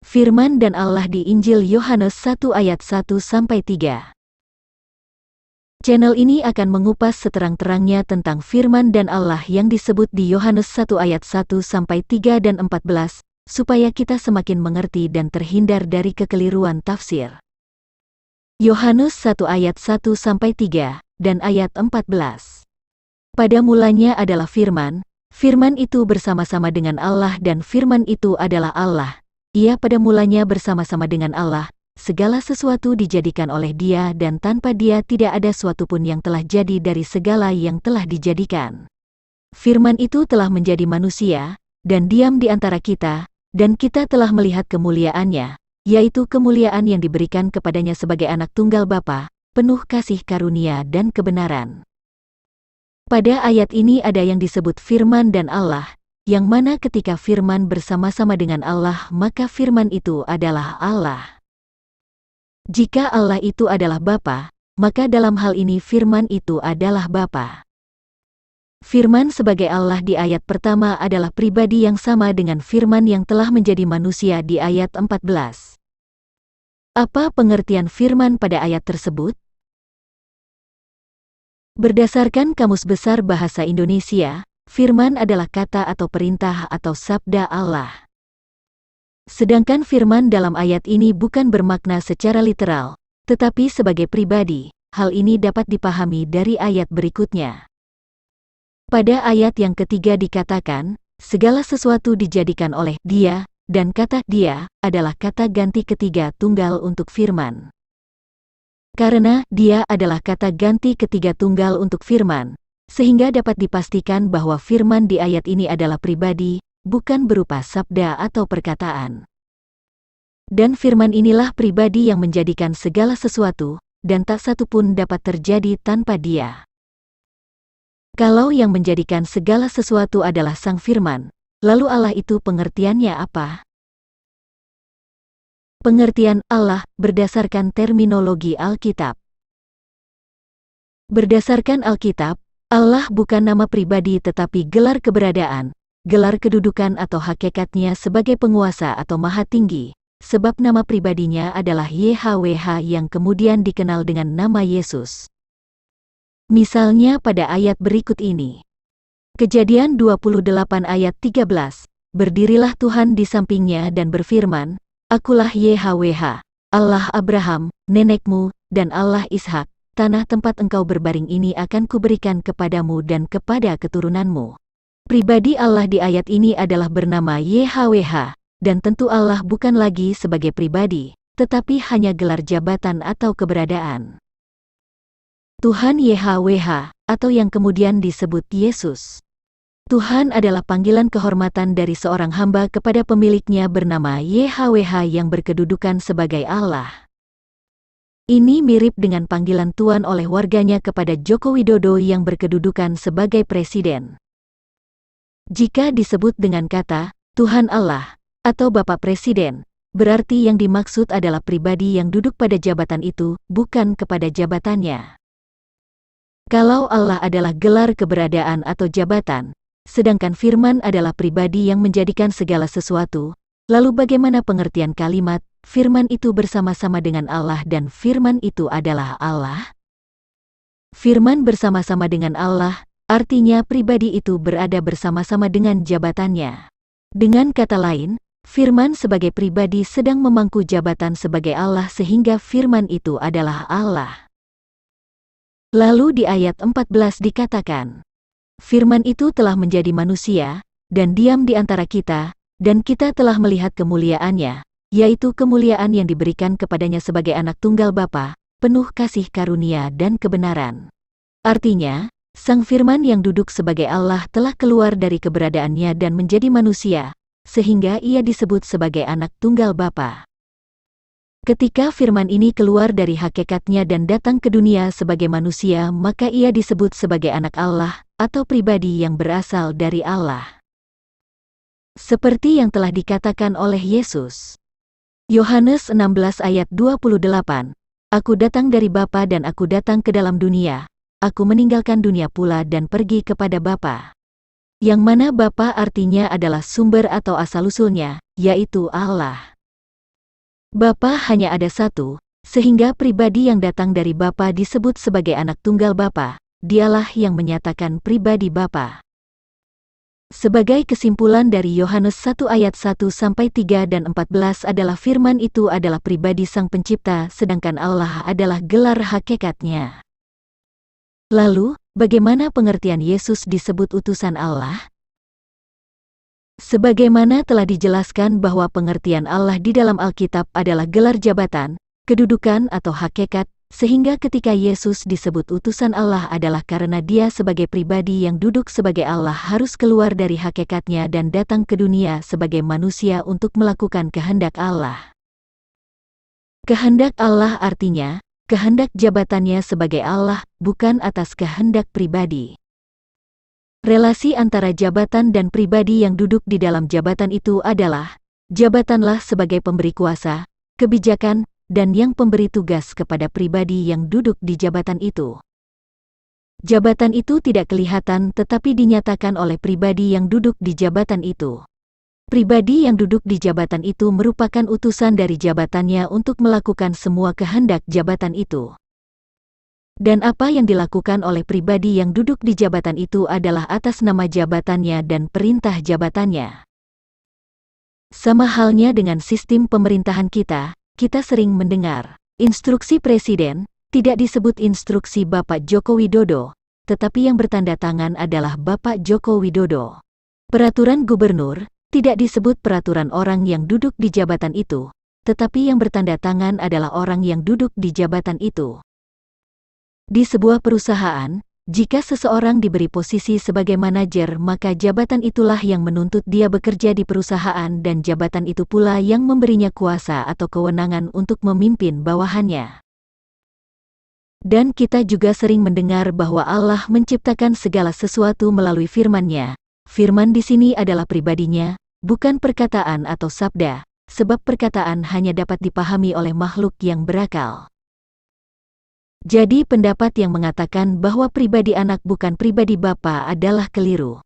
Firman dan Allah di Injil Yohanes 1 ayat 1-3. Channel ini akan mengupas seterang-terangnya tentang firman dan Allah yang disebut di Yohanes 1 ayat 1-3 dan 14, supaya kita semakin mengerti dan terhindar dari kekeliruan tafsir. Yohanes 1 ayat 1-3 dan ayat 14. Pada mulanya adalah firman, firman itu bersama-sama dengan Allah dan firman itu adalah Allah. Ia pada mulanya bersama-sama dengan Allah. Segala sesuatu dijadikan oleh Dia dan tanpa Dia tidak ada suatu pun yang telah jadi dari segala yang telah dijadikan. Firman itu telah menjadi manusia, dan diam di antara kita, dan kita telah melihat kemuliaannya, yaitu kemuliaan yang diberikan kepadanya sebagai anak tunggal Bapa, penuh kasih karunia dan kebenaran. Pada ayat ini ada yang disebut firman dan Allah, yang mana ketika firman bersama-sama dengan Allah maka firman itu adalah Allah. Jika Allah itu adalah Bapa, maka dalam hal ini firman itu adalah Bapa. Firman sebagai Allah di ayat pertama adalah pribadi yang sama dengan firman yang telah menjadi manusia di ayat 14. Apa pengertian firman pada ayat tersebut? Berdasarkan Kamus Besar Bahasa Indonesia, firman adalah kata atau perintah atau sabda Allah. Sedangkan firman dalam ayat ini bukan bermakna secara literal, tetapi sebagai pribadi. Hal ini dapat dipahami dari ayat berikutnya. Pada ayat yang ketiga dikatakan, segala sesuatu dijadikan oleh Dia, dan kata Dia adalah kata ganti ketiga tunggal untuk firman. Karena Dia adalah kata ganti ketiga tunggal untuk firman, sehingga dapat dipastikan bahwa firman di ayat ini adalah pribadi, bukan berupa sabda atau perkataan. Dan firman inilah pribadi yang menjadikan segala sesuatu, dan tak satu pun dapat terjadi tanpa Dia. Kalau yang menjadikan segala sesuatu adalah Sang Firman, lalu Allah itu pengertiannya apa? Pengertian Allah berdasarkan terminologi Alkitab. Berdasarkan Alkitab, Allah bukan nama pribadi tetapi gelar keberadaan, gelar kedudukan atau hakikatnya sebagai penguasa atau maha tinggi, sebab nama pribadinya adalah YHWH yang kemudian dikenal dengan nama Yesus. Misalnya pada ayat berikut ini. Kejadian 28 ayat 13, berdirilah Tuhan di sampingnya dan berfirman, Akulah YHWH, Allah Abraham, nenekmu, dan Allah Ishak, tanah tempat engkau berbaring ini akan kuberikan kepadamu dan kepada keturunanmu. Pribadi Allah di ayat ini adalah bernama YHWH, dan tentu Allah bukan lagi sebagai pribadi, tetapi hanya gelar jabatan atau keberadaan. Tuhan YHWH, atau yang kemudian disebut Yesus. Tuhan adalah panggilan kehormatan dari seorang hamba kepada pemiliknya bernama YHWH yang berkedudukan sebagai Allah. Ini mirip dengan panggilan Tuan oleh warganya kepada Joko Widodo yang berkedudukan sebagai presiden. Jika disebut dengan kata, Tuhan Allah, atau Bapak Presiden, berarti yang dimaksud adalah pribadi yang duduk pada jabatan itu, bukan kepada jabatannya. Kalau Allah adalah gelar keberadaan atau jabatan, sedangkan firman adalah pribadi yang menjadikan segala sesuatu, lalu bagaimana pengertian kalimat, firman itu bersama-sama dengan Allah dan firman itu adalah Allah? Firman bersama-sama dengan Allah, artinya pribadi itu berada bersama-sama dengan jabatannya. Dengan kata lain, firman sebagai pribadi sedang memangku jabatan sebagai Allah sehingga firman itu adalah Allah. Lalu di ayat 14 dikatakan, firman itu telah menjadi manusia, dan diam di antara kita, dan kita telah melihat kemuliaannya, yaitu kemuliaan yang diberikan kepadanya sebagai anak tunggal Bapa, penuh kasih karunia dan kebenaran. Artinya, Sang Firman yang duduk sebagai Allah telah keluar dari keberadaannya dan menjadi manusia, sehingga ia disebut sebagai anak tunggal Bapa. Ketika firman ini keluar dari hakikatnya dan datang ke dunia sebagai manusia, maka ia disebut sebagai anak Allah, atau pribadi yang berasal dari Allah. Seperti yang telah dikatakan oleh Yesus. Yohanes 16 ayat 28, Aku datang dari Bapa dan aku datang ke dalam dunia. Aku meninggalkan dunia pula dan pergi kepada Bapa. Yang mana Bapa artinya adalah sumber atau asal-usulnya, yaitu Allah. Bapa hanya ada satu, sehingga pribadi yang datang dari Bapa disebut sebagai anak tunggal Bapa. Dialah yang menyatakan pribadi Bapa. Sebagai kesimpulan dari Yohanes 1 ayat 1-3 dan 14 adalah firman itu adalah pribadi Sang Pencipta, sedangkan Allah adalah gelar hakikatnya. Lalu, bagaimana pengertian Yesus disebut utusan Allah? Sebagaimana telah dijelaskan bahwa pengertian Allah di dalam Alkitab adalah gelar jabatan, kedudukan atau hakikat, sehingga ketika Yesus disebut utusan Allah adalah karena dia sebagai pribadi yang duduk sebagai Allah harus keluar dari hakikatnya dan datang ke dunia sebagai manusia untuk melakukan kehendak Allah. Kehendak Allah artinya, kehendak jabatannya sebagai Allah, bukan atas kehendak pribadi. Relasi antara jabatan dan pribadi yang duduk di dalam jabatan itu adalah, jabatanlah sebagai pemberi kuasa, kebijakan, dan yang pemberi tugas kepada pribadi yang duduk di jabatan itu. Jabatan itu tidak kelihatan tetapi dinyatakan oleh pribadi yang duduk di jabatan itu. Pribadi yang duduk di jabatan itu merupakan utusan dari jabatannya untuk melakukan semua kehendak jabatan itu. Dan apa yang dilakukan oleh pribadi yang duduk di jabatan itu adalah atas nama jabatannya dan perintah jabatannya. Sama halnya dengan sistem pemerintahan kita sering mendengar, instruksi presiden, tidak disebut instruksi Bapak Joko Widodo, tetapi yang bertanda tangan adalah Bapak Joko Widodo. Peraturan gubernur, tidak disebut peraturan orang yang duduk di jabatan itu, tetapi yang bertanda tangan adalah orang yang duduk di jabatan itu. Di sebuah perusahaan, jika seseorang diberi posisi sebagai manajer, maka jabatan itulah yang menuntut dia bekerja di perusahaan dan jabatan itu pula yang memberinya kuasa atau kewenangan untuk memimpin bawahannya. Dan kita juga sering mendengar bahwa Allah menciptakan segala sesuatu melalui firman-Nya. Firman di sini adalah pribadinya, bukan perkataan atau sabda, sebab perkataan hanya dapat dipahami oleh makhluk yang berakal. Jadi pendapat yang mengatakan bahwa pribadi anak bukan pribadi Bapa adalah keliru.